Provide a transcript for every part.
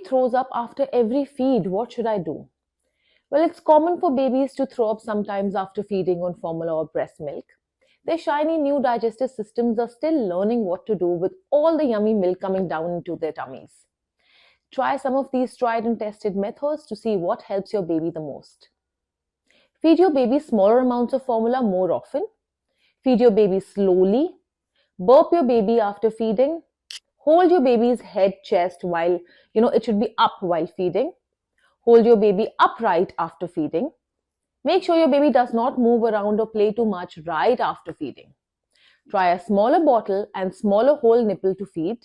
throws up after every feed. What should I do? Well, it's common for babies to throw up sometimes after feeding on formula or breast milk. Their shiny new digestive systems are still learning what to do with all the yummy milk coming down into their tummies. Try some of these tried and tested methods to see what helps your baby the most. Feed your baby smaller amounts of formula more often. Feed your baby slowly. Burp your baby after feeding. Hold your baby's head, chest while, it should be up while feeding. Hold your baby upright after feeding. Make sure your baby does not move around or play too much right after feeding. Try a smaller bottle and smaller whole nipple to feed.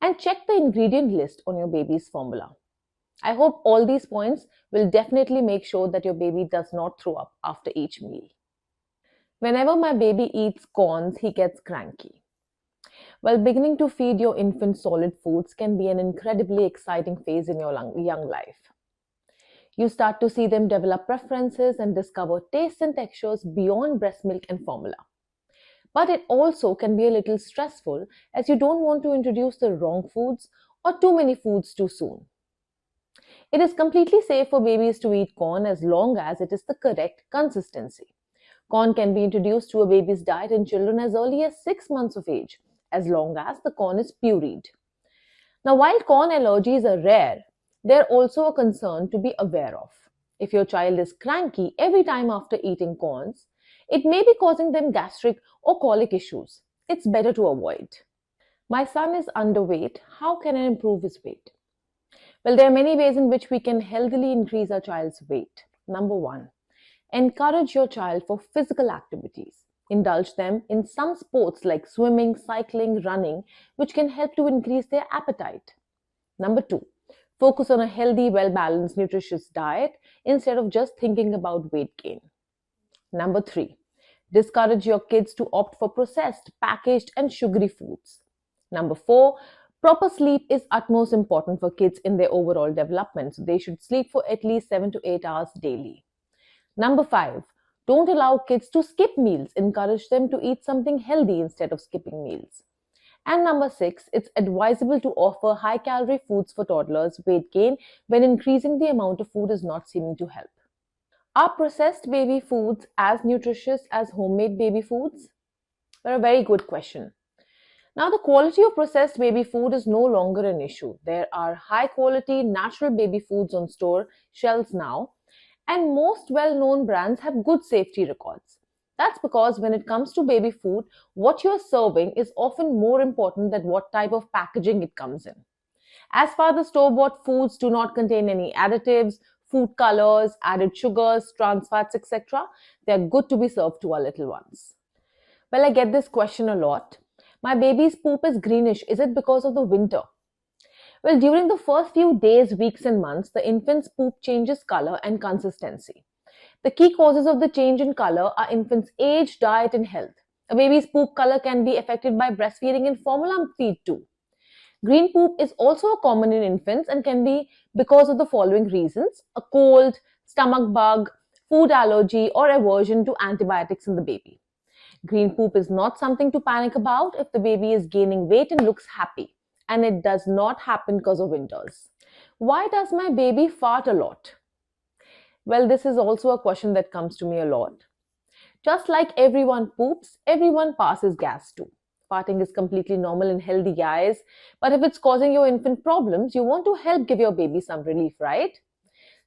And check the ingredient list on your baby's formula. I hope all these points will definitely make sure that your baby does not throw up after each meal. Whenever my baby eats corns, he gets cranky. Well, beginning to feed your infant solid foods can be an incredibly exciting phase in your young life. You start to see them develop preferences and discover tastes and textures beyond breast milk and formula. But it also can be a little stressful as you don't want to introduce the wrong foods or too many foods too soon. It is completely safe for babies to eat corn as long as it is the correct consistency. Corn can be introduced to a baby's diet in children as early as 6 months of age, as long as the corn is pureed. Now, while corn allergies are rare, they're also a concern to be aware of. If your child is cranky every time after eating corns, it may be causing them gastric or colic issues. It's better to avoid. My son is underweight. How can I improve his weight? Well, there are many ways in which we can healthily increase our child's weight. Number 1, encourage your child for physical activities. Indulge them in some sports like swimming, cycling, running, which can help to increase their appetite. Number 2, focus on a healthy, well-balanced, nutritious diet instead of just thinking about weight gain. Number 3, discourage your kids to opt for processed, packaged, and sugary foods. Number 4, proper sleep is utmost important for kids in their overall development. So they should sleep for at least 7 to 8 hours daily. Number 5, don't allow kids to skip meals. Encourage them to eat something healthy instead of skipping meals. And number 6, it's advisable to offer high-calorie foods for toddlers' weight gain when increasing the amount of food is not seeming to help. Are processed baby foods as nutritious as homemade baby foods? Well, a very good question. Now, the quality of processed baby food is no longer an issue. There are high-quality natural baby foods on store shelves now, and most well-known brands have good safety records. That's because when it comes to baby food, what you're serving is often more important than what type of packaging it comes in. As far as the store-bought foods do not contain any additives, food colors, added sugars, trans fats, etc., they are good to be served to our little ones. Well, I get this question a lot. My baby's poop is greenish. Is it because of the winter? Well, during the first few days, weeks, and months, the infant's poop changes color and consistency. The key causes of the change in color are infant's age, diet, and health. A baby's poop color can be affected by breastfeeding and formula feed too. Green poop is also common in infants and can be because of the following reasons: a cold, stomach bug, food allergy, or aversion to antibiotics in the baby. Green poop is not something to panic about if the baby is gaining weight and looks happy, and it does not happen because of winters. Why does my baby fart a lot? Well, this is also a question that comes to me a lot. Just like everyone poops, everyone passes gas too. Farting is completely normal in healthy guys, but if it's causing your infant problems, you want to help give your baby some relief, right?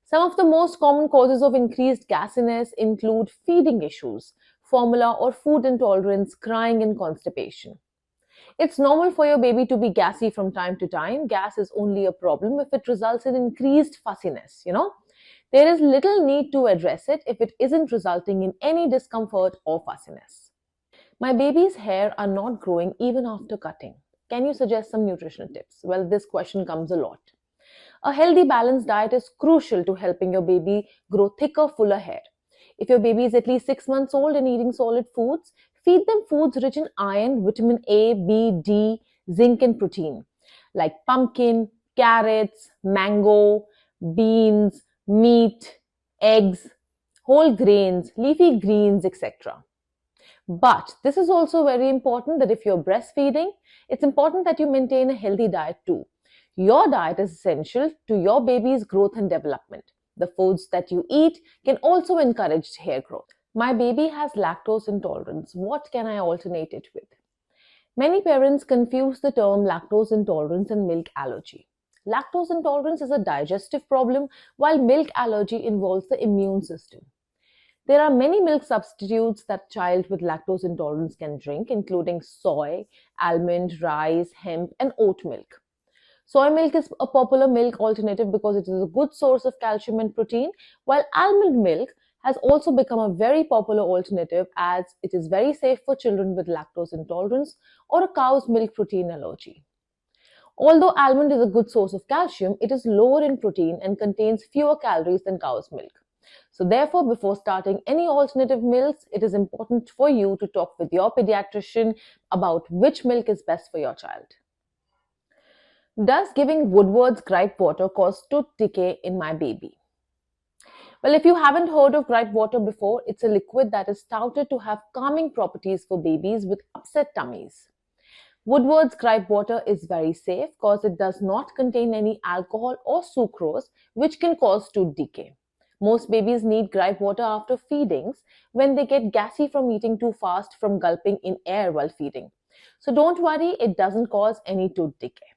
Some of the most common causes of increased gassiness include feeding issues, formula or food intolerance, crying, and constipation. It's normal for your baby to be gassy from time to time. Gas is only a problem if it results in increased fussiness, There is little need to address it if it isn't resulting in any discomfort or fussiness. My baby's hair are not growing even after cutting. Can you suggest some nutritional tips? Well, this question comes a lot. A healthy, balanced diet is crucial to helping your baby grow thicker, fuller hair. If your baby is at least 6 months old and eating solid foods, feed them foods rich in iron, vitamin A, B, D, zinc, and protein, like pumpkin, carrots, mango, beans, meat, eggs, whole grains, leafy greens, etc. But this is also very important that if you're breastfeeding, it's important that you maintain a healthy diet too. Your diet is essential to your baby's growth and development. The foods that you eat can also encourage hair growth. My baby has lactose intolerance. What can I alternate it with? Many parents confuse the term lactose intolerance and milk allergy. Lactose intolerance is a digestive problem, while milk allergy involves the immune system. There are many milk substitutes that child with lactose intolerance can drink, including soy, almond, rice, hemp, and oat milk. Soy milk is a popular milk alternative because it is a good source of calcium and protein, while almond milk has also become a very popular alternative as it is very safe for children with lactose intolerance or a cow's milk protein allergy. Although almond is a good source of calcium, it is lower in protein and contains fewer calories than cow's milk. So therefore, before starting any alternative milks, it is important for you to talk with your pediatrician about which milk is best for your child. Does giving Woodwards Gripe Water cause tooth decay in my baby? Well, if you haven't heard of gripe water before, it's a liquid that is touted to have calming properties for babies with upset tummies. Woodward's Gripe Water is very safe because it does not contain any alcohol or sucrose, which can cause tooth decay. Most babies need gripe water after feedings when they get gassy from eating too fast from gulping in air while feeding. So don't worry, it doesn't cause any tooth decay.